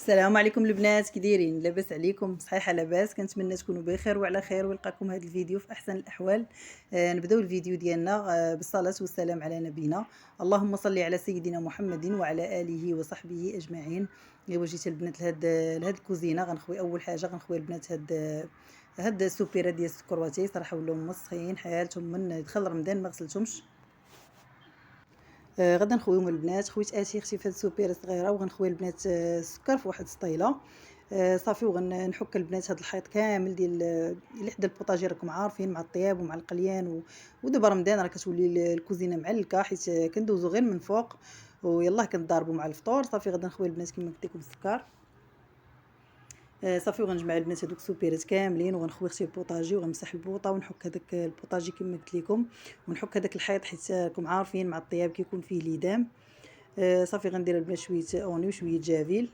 السلام عليكم البنات، كي دايرين؟ لاباس عليكم؟ صحيحه لاباس. كنتمنى تكونوا بخير وعلى خير ويلقاكم هذا الفيديو في احسن الاحوال. نبداو الفيديو ديالنا بالصلاه والسلام على نبينا. اللهم صل على سيدنا محمد وعلى اله وصحبه اجمعين. ايوا جيت البنات لهاد الكوزينه غنخوي اول حاجه غنخوي البنات هاد السوبيره ديال السكرواتي صراحه ولاو مسخين حالتهم من دخل رمضان ما غسلتهمش. غدا نخويهم البنات. خويت اتي في هاد السوبيره صغيره وغنخوي البنات السكر في واحد السطيله. صافي وغنحك البنات هاد الحيط كامل ديال اللي حدا البوطاجي راكم عارفين مع الطياب ومع القليان ودابا رمضان راه كتولي الكوزينه معلكه حيت كندوزو غير من فوق ويلاه كنضاربوا مع الفطور. صافي غدا نخوي البنات كما قلت لكم السكر. صافي وغنجمع البنات هذوك السوبيرات كاملين وغنخوي اختي البوطاجي وغنمسح البوطه ونحك هذاك البوطاجي كما قلت لكم ونحك هذاك الحيط حيت راكم عارفين مع الطياب كيكون فيه ليدام. صافي غندير البنات شويه اوني وشويه جافيل.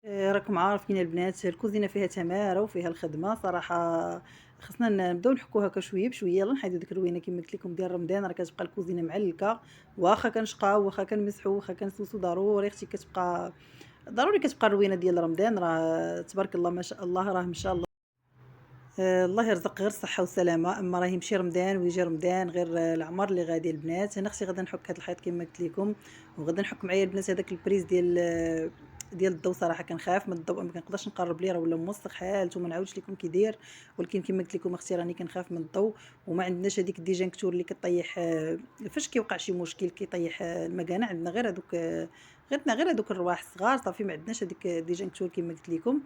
راكم عارفين البنات الكوزينه فيها تماره وفيها الخدمه صراحه. خصنا نبداو نحكو هكا شويه بشويه. يلا نحيدو ديك الروينه كما قلت لكم ديال رمضان راه كتبقى الكوزينه معلكه. واخا كنشقاو واخا كنمسحو واخا كنسوسو ضروري اختي كتبقى ضروري كتبقى الروينه ديال رمضان راه تبارك الله ما شاء الله راه ان شاء الله. الله يرزق غير الصحه والسلامه. اما راه يمشي رمضان ويجي رمضان غير العمر اللي غادي البنات. انا اختي غدا نحك هذا الحيط كما قلت لكم وغدا نحك معايا البنات هذاك البريز ديال الضو. صراحه كنخاف من الضوء ما كنقدرش نقرب ليه راه ولا موسخ حالته ما نعاودش لكم كي داير. ولكن كما قلت لكم اختي راني كنخاف من الضوء وما عندناش هذيك الديجانكتور اللي كطيح فاش كيوقع شي مشكل كيطيح المكانه. عندنا غير هذوك غير هذوك الرواح الصغار. صافي ما عندناش هذيك الديجانكتور كما قلت لكم.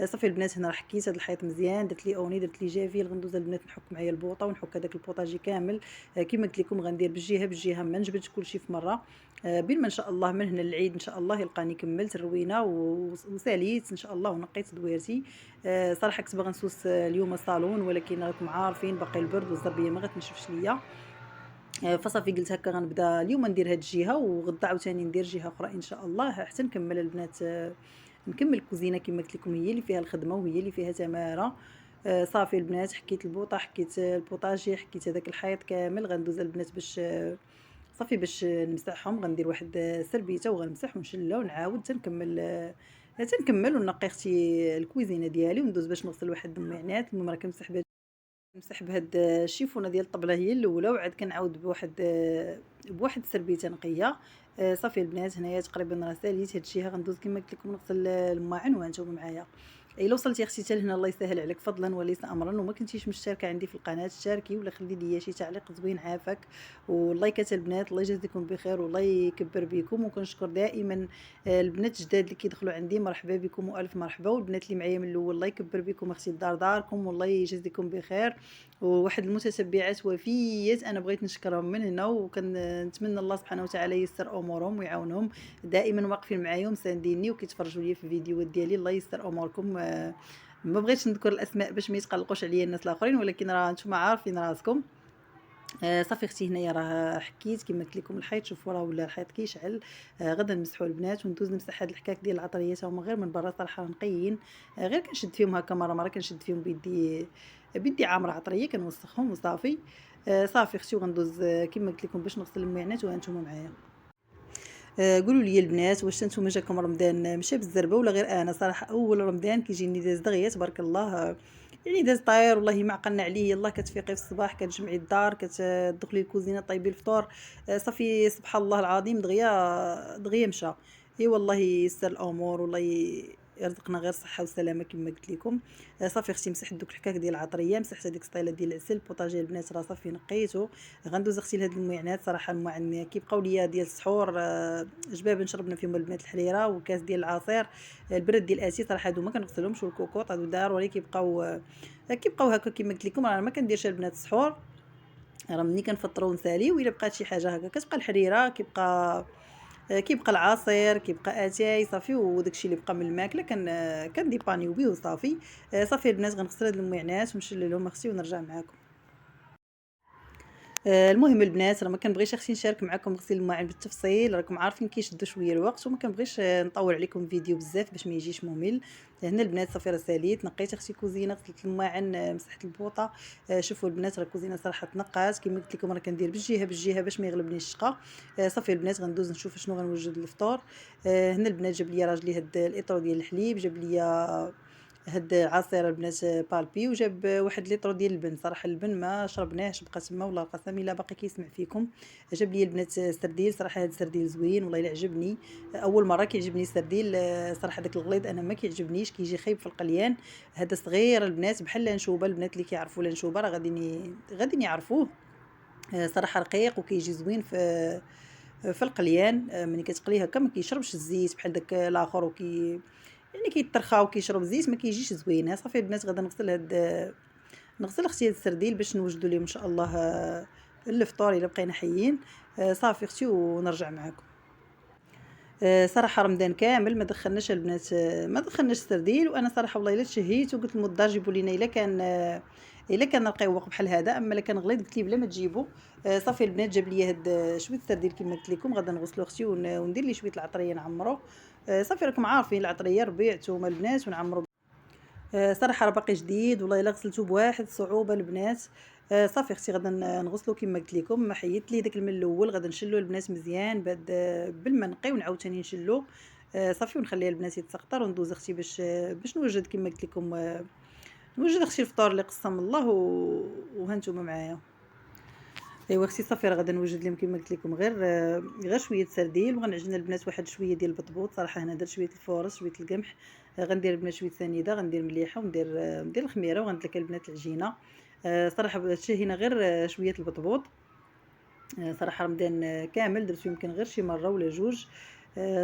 صافي البنات هنا راه حكيت هذا الحيط مزيان درت لي اوني درت لي جافيل. غندوز البنات نحك معايا البوطه ونحك هذاك البوطاجي كامل. كما قلت لكم غندير بالجهه ما نجبدش كلشي في مره. بين ما ان شاء الله من هنا للعيد ان شاء الله يلقاني كملت الروينه وساليت ان شاء الله ونقيت دويرتي. صراحه كنت باغا نسوس اليوم الصالون ولكن راكم عارفين باقي البرد والزربيه ما غتنشفش ليا. فصافي قلت هكا غنبدا اليوم ندير هاد الجهه وغدا عاوتاني ندير جهه اخرى ان شاء الله حتى نكمل البنات. نكمل الكوزينه كما قلت لكم هي اللي فيها الخدمه وهي اللي فيها تماره. صافي البنات حكيت البوطه حكيت البوطاجي حكيت هذاك الحيط كامل. غندوز البنات باش صافي باش نمسحهم. غندير واحد سربيته وغنمسح ونشلها ونعاود تنكمل ونقي اختي الكوزينه ديالي وندوز باش نغسل واحد المعينات. المهم راه كنمسح بهاد الشيفونه ديال الطبله هي الاولى وعاد كنعاود بواحد سربيته نقيه. صافي البنات هنايا تقريبا راه ساليت هاد الشيء. غندوز كما قلت لكم نغسل الماعن وهانتوما معايا. الا وصلتي اختي حتى لهنا الله يسهل عليك فضلا وليس امرا وما كنتيش مشتركه عندي في القناه اشتركي ولا خلي لي شي تعليق زوين عافاك واللايكات البنات. الله يجازيكم بخير والله يكبر بكم. وكنشكر دائما البنات الجداد اللي كيدخلوا عندي مرحبا بكم والف مرحبا. والبنات اللي معايا من الاول الله يكبر بكم اختي الدار داركم والله يجازيكم بخير. وواحد المتتبعات وفيات انا بغيت نشكرهم من هنا وكنتمنى الله سبحانه وتعالى ييسر امورهم ويعاونهم. دائما واقفين معايا ومسانديني وكيتفرجوا لي في الفيديوهات ديالي. الله ييسر اموركم. ما بغيتش نذكر الاسماء باش ما يتقلقوش عليا الناس الاخرين ولكن راه نتوما عارفين راسكم. صافي اختي هنايا راه حكيت كما قلت لكم الحيط. شوفوا راه ولا الحيط كيشعل. غدا نمسحوا البنات وندوز نمسح هاد الحكاك ديال العطريات هما غير من برا صراحه نقيين. غير كنشد فيهم هكا مره كنشد فيهم بيدي عامره عطريه كنوسخهم وصافي. صافي اختي وغندوز كما قلت لكم باش نغسل المعينات وهانتوما معايا. قولوا لي البنات واش نتوما جاكم رمضان مشى بالزربه ولا غير انا؟ صراحه اول رمضان كيجيني داز دغيا تبارك الله. يعني داز طاير والله ما عقلنا عليه. يلاه كتفيقي في الصباح كتجمعي الدار كتدخلي الكوزينه طيبي الفطور. صافي سبحان الله العظيم دغيا مشى. اي والله يسر الامور والله يرزقنا غير صحه وسلامه كما قلت لكم. صافي اختي مسحت دوك الحكاك ديال العطريه مسحت هذيك السطيله ديال العسل البوطاجي البنات راه صافي نقيته. غندوز اختي لهاد المعينات. صراحه المعن كيبقاو ليا ديال السحور جباب شربنا فيهم البنات الحريره والكاس ديال العصير البرد ديال الاتي. صراحه هادو ما كنغسلهمش والكوكوط هادو ضروري كيبقاو هكا كما قلت لكم. راه ما كنديرش البنات السحور راه ملي كنفطروا ونساليو الا بقات شي حاجه هكا كتبقى الحريره كيبقى العصير كيبقى اتاي صافي. وداكشي اللي بقى من الماكله كنديبانيو بيه وصافي. صافي البنات غنغسل هاد المعينات ونشللهم اختي ونرجع معاكم. المهم البنات راه ما كنبغيش اختي نشارك معكم غسيل الماعن بالتفصيل، راكم عارفين كيشدوا شويه الوقت وما كنبغيش نطول عليكم الفيديو بزاف باش ما يجيش ممل. هنا البنات صافي راه ساليت نقيت اختي كوزينه، غسلت الماعن، مسحت البوطه. شوفوا البنات راه الكوزينه صراحه تنقات كما قلت لكم، راه كندير بالجهه بالجهه باش ما يغلبنيش الشقه. صافي البنات غندوز نشوف شنو غنوجد للفطور. هنا البنات جاب لي راجلي هاد الاطرو ديال الحليب، جاب لي هاد عصير البنات بالبي، وجاب واحد لتر ديال اللبن. صراحه اللبن ما شربناهش بقى تما والله القسم الا باقي كيسمع فيكم. جاب لي البنات سرديل، صراحه هاد السرديل زوين والله الا عجبني. اول مره كيعجبني السرديل. صراحه داك الغليظ انا ما كيعجبنيش، كيجي خايب في القليان. هذا صغير البنات بحال لانشوبه، البنات اللي كيعرفوا لانشوبه راه غادي يعرفوه. صراحه رقيق وكيجي زوين في القليان. ملي كتقليه هكا ما كيشربش الزيت بحال داك الاخر، يعني كيترخى وكيشرب زيت ما كيجيش زوين. صافي البنات غادا نغسل اختي هاد السرديل باش نوجدوا ليه ان شاء الله الفطور الا بقينا حيين. صافي اختي ونرجع معكم. صراحه رمضان كامل ما دخلناش البنات، ما دخلناش السرديل، وانا صراحه والله الا تشهيت وقلت للمدار جيبوا لينا الا كان رقيق بحال هذا، اما الا كان غليظ قلت لي بلا ما تجيبوا. صافي البنات جاب لي هاد شويه السرديل كما قلت لكم، غادا نغسلو اختي وندير ليه شويه العطريه نعمرو. صافي راكم عارفين العطريه ربيع نتوما البنات ونعمرو. صراحه راه باقي جديد والله الا غسلته بواحد الصعوبه البنات. صافي اختي غادا نغسلو كما قلت لكم، ما حيدت ليه داك الماء الاول، غادا نشلو البنات مزيان بعد بالماء نقي ونعاود ثاني نشلو. صافي ونخليها البنات يتسقطر وندوز اختي باش نوجد كما قلت لكم. نوجد اختي الفطور اللي قسم الله وهانتوما معايا. ايوا اختي صافي راه غادا نوجد لهم كما قلت لكم غير شويه سرديل، وغنعجن البنات واحد شويه ديال البطبوط. صراحه هنا درت شويه الفورص شويه القمح. غندير البنات شويه سنيده، غندير مليحه وندير ندير الخميره وغندلك البنات العجينه. صراحه هادشي هنا غير شويه البطبوط. صراحه رمضان كامل درت يمكن غير شي مره ولا جوج.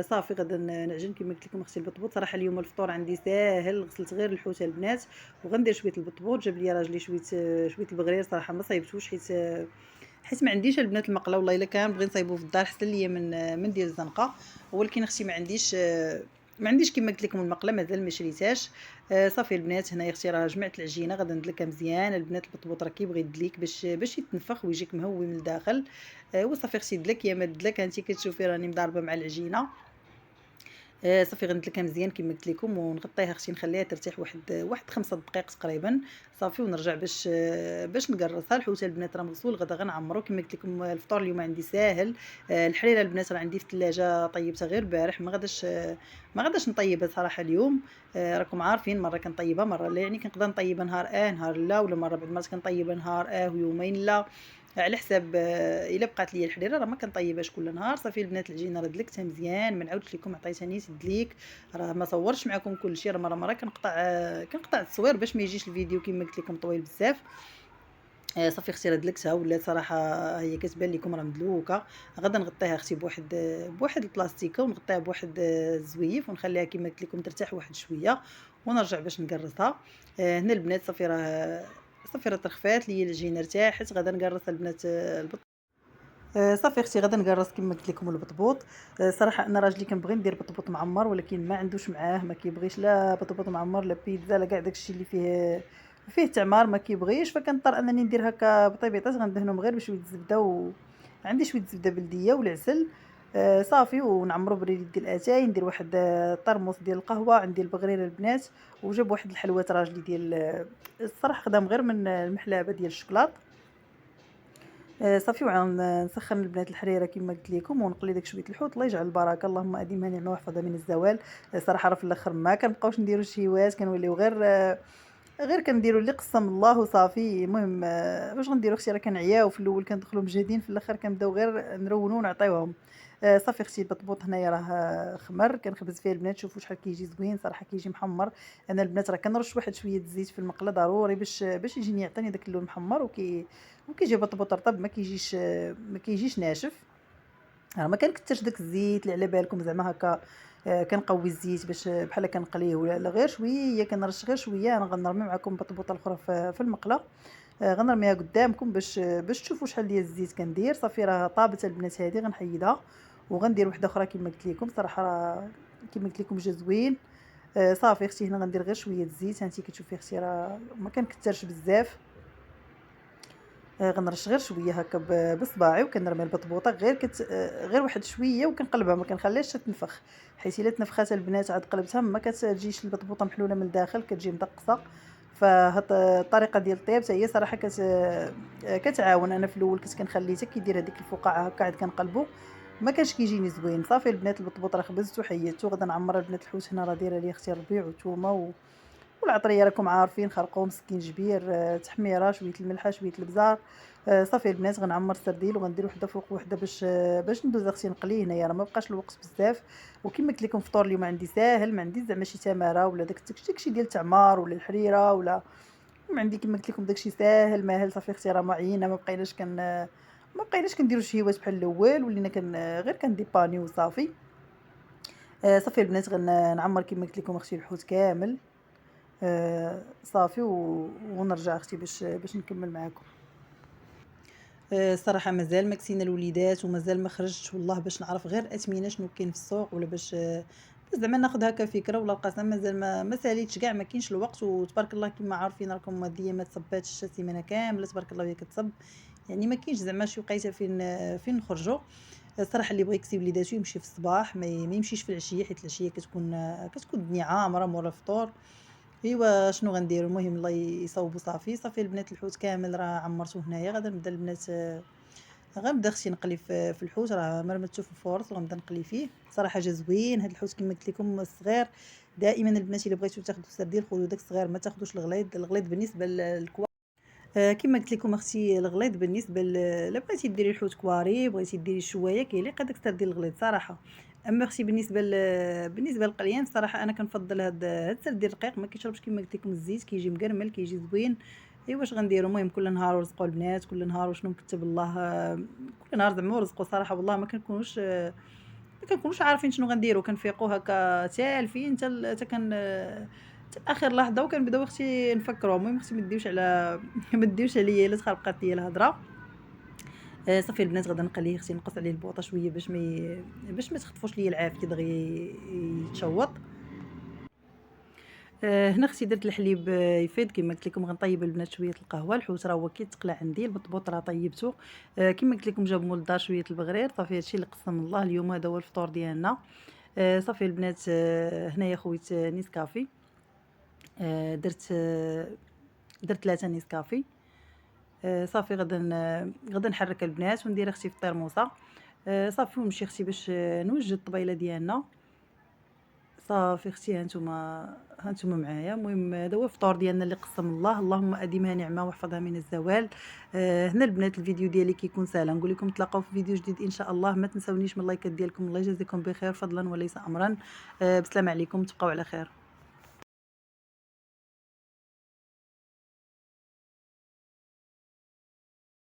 صافي غادا نعجن كما قلت لكم اختي البطبوط. صراحه اليوم الفطور عندي ساهل، غسلت غير الحوت البنات وغندير شويه البطبوط. جاب لي راجلي شويه البغرير، صراحه ما صايبتوش حيت ما عنديش البنات المقله، والله الا كان بغي نصايبو في الدار حتى ليا من ديال الزنقه، ولكن اختي ما عنديش كما قلت لكم المقله مازال ما شريتهاش. صافي البنات هنا يا اختي راه جمعت العجينه غادا ندلكها مزيان. البنات البطبوط راه كيبغي يدليك باش يتنفخ ويجيك مهوي من الداخل. وصافي اختي دلك يا ما دلك انت كتشوفي راني مضاربه مع العجينه. صافي غندلكها مزيان كما قلت لكم ونغطيها اختي نخليها ترتاح واحد 5 دقائق تقريبا. صافي ونرجع باش نقرصها. الحوت البنات راه مغسول غدا غنعمرو كما قلت لكم. الفطور اليوم عندي ساهل. الحريره البنات راه عندي في الثلاجه طيبتها غير البارح، ما غاداش نطيبها صراحه اليوم. راكم عارفين مره كنطيبها مره لا، يعني كنقدر نطيبها نهار نهار لا، ولا مره بعد المرات كنطيبها نهار ويومين لا، على حساب. الا بقات لي الحريره راه ما كنطيبهاش كل نهار. صافي البنات العجينه راه دلكتها مزيان، ما نعاودش لكم عطيتها نيت تدليك. راه ما صورتش معكم كلشي، راه مره كنقطع التصوير باش ما يجيش الفيديو كما قلت لكم طويل بزاف. صافي اختي راه دلكتها ولات صراحه هي كتبان لكم راه مدلوكه. غادا نغطيها اختي بواحد البلاستيكه ونغطيها بواحد الزويف ونخليها كما قلت لكم ترتاح واحد شويه ونرجع باش نقرصها. هنا البنات صافي راه ترخفات لي العجينه ارتاحت. غادا نقرص البنات صافي اختي غادا نقرص كما قلت لكم البطبوط. صراحه انا راجلي كنبغي ندير بطبوط معمر، ولكن ما عندوش معاه، ما كيبغيش لا بطبوط معمر لا بيتزا لا كاع داكشي اللي فيه تعمار ما كيبغيش، فكنضطر انني ندير هكا بطيبيطات غندهنهم غير بشويه الزبده، وعندي شويه الزبده بلديه والعسل. صافي ونعمرو بريد ديال الاتاي، ندير واحد طرموس ديال القهوه، عندي البغريره البنات، وجاب واحد الحلوات راجلي ديال الصراحه خدام غير من المحلابه ديال الشكلاط. صافي نسخن البنات الحريره كما قلت لكم ونقلي داك شويه الحوت. الله يجعل البركه، اللهم اديمها نعمه واحفظها من الزوال. صراحه راه في الاخر ما كنبقاوش نديروا شيوات، كنوليو غير كنديروا اللي قسم الله وصافي. المهم واش غنديروا اختي راه كنعياو في الاول كندخلوا مجهدين، في الاخر كنبداو غير نرونوا ونعطيوهم. صافي اختي البطبوط هنايا راه خمر، كنخبز فيه البنات. شوفوا شحال كيجي زوين صراحه، كيجي محمر. انا البنات راه كنرش واحد شويه الزيت في المقله ضروري باش يجيني يعطيني داك اللون محمر، وكيجي بطبوط رطب، ما كيجيش ناشف. راه ما كنكثرش داك الزيت اللي على بالكم زعما هكا. كنقوي الزيت باش بحال كنقليه ولا لا، غير شويه كنرش غير شويه. انا غنرمي معكم بطبوطه اخرى في المقله. غنرميها قدامكم باش تشوفوا شحال ديال الزيت كندير. صافي راه طابت البنات هذه غنحيدها وغندير وحده اخرى كما قلت لكم. صراحه راه كما قلت لكم جا زوين. صافي اختي هنا غندير غير شويه الزيت، هانتي كتشوفي اختي راه ما كنكثرش بزاف. غنرش غير شويه هكا بصباعي، وكنرمي البطبوطه غير غير واحد شويه، وكنقلبها ما كنخليهاش تنفخ، حيت الا تنفخات البنات عاد قلبتها ما كتجيش البطبوطه محلوله من الداخل، كتجي مدقصه. فهاد الطريقه ديال الطياب حتى هي صراحه كتعاون. انا في الاول كنت كنخليه حتى كيدير هذيك الفقاعه هكا عاد كنقلبو، ما كانش كيجيني زوين. صافي البنات البطبوط راه خبزت وحيدته، غدا نعمر البنات الحوت. هنا راه دايره لي اختي الربيع وتومه والعطريه راكم عارفين، خرقوم، سكينجبير، تحميره، شويه الملحه، شويه البزار. صافي البنات غنعمر السرديل وغندير وحده فوق وحده باش ندوز اختي نقليه. هنايا راه ما بقاش الوقت بزاف، وكما قلت لكم فطور اليوم عندي ساهل، ما عندي زعما شي تماره ولا داكشي ديال التعمار ولا الحريره ولا ما عندي. كما قلت لكم داكشي ساهل ماهل. صافي اختي راه معينه، ما بقيناش كنديروا شهيوات بحال الاول، ولينا غير كنديباني وصافي. صافي البنات غنعمر كما قلت لكم اختي الحوت كامل. صافي ونرجع اختي باش نكمل معاكم. الصراحه مازال ما كسينا الوليدات ومازال ما خرجتش والله باش نعرف غير اثمنه شنو كاين في السوق، ولا باش زعما ناخذ هكا فكره. ولا القسم مازال ما ساليتش كاع، ما كاينش الوقت. وتبارك الله كما عارفين راكم هاد الايام ما تصباتش السيمانه كامله تبارك الله وهي كتصب، يعني ما كاينش زعما شي وقيته فين نخرجوا. الصراحه اللي بغى يكسي وليداتو يمشي في الصباح، ما يمشيش في العشيه، حيت العشيه كتكون الدنيا عامره مورا الفطور. ايوا شنو غندير؟ المهم الله يصوبوا. صافي البنات الحوت كامل راه عمرته هنايا. غادا نبدا البنات غنبدا اختي نقلي في الحوت، راه مرمتو في الفورص وغنبدا نقلي فيه. صراحه جا زوين هاد الحوت كما قلت لكم الصغير. دائما البنات الا بغيتو تاخذوا سردين خذوا داك الصغير، ما تاخذوش الغليظ بالنسبه للكوا. كما قلت لكم اختي الغليظ بالنسبه لا بغيتي ديري الحوت كواري، بغيتي ديري شويه كيليق هذاك السردين الغليظ صراحه. اما اختي بالنسبه للقليان صراحه انا كنفضل هاد السردين الرقيق، ما كيشربش كما قلت لكم الزيت، كيجي مقرمل كيجي زوين. ايوا واش غنديروا؟ المهم كل نهار ورزقوا البنات، كل نهار وشنو مكتب الله. كل نهار زعما ورزقوا صراحه والله ما كنكونوش عارفين شنو غنديروا. كنفيقوا هكا تالفين حتى كان حتى اخر لحظه، وكنبداو اختي نفكروا. المهم اختي ما ديوش على ما ديوش عليا الا تخربقات ليا الهضره. صافي البنات غدا نقليه اختي، نقص عليه البوطه شويه باش ما تخطفوش ليا العافيه دغيا يتشوط. هنا اختي درت الحليب يفيض كما قلت لكم. غنطيب البنات شويه القهوه. الحوت راه هو كيتقلى عندي، البطبوط راه طيبته. كما قلت لكم جاب مول الدار شويه البغرير. صافي هادشي اللي قسم الله اليوم، هذا هو الفطور ديالنا. صافي البنات هنايا خويت نيسكافي. درت 3 نيسكافي. صافي غدا نحرك البنات وندير اختي في الطرموسه. صافي ونمشي اختي باش نوجد الطبيله ديالنا. صافي اختي ها نتوما معايا. المهم هذا هو الفطور ديالنا اللي قسم الله، اللهم اديمها نعمه واحفظها من الزوال. هنا البنات الفيديو ديالي كيكون ساهل. نقول لكم تلاقاو في فيديو جديد ان شاء الله. ما تنسونيش من اللايكات ديالكم، الله يجازيكم بخير فضلا وليس امرا. بسلام عليكم، تبقاو على خير.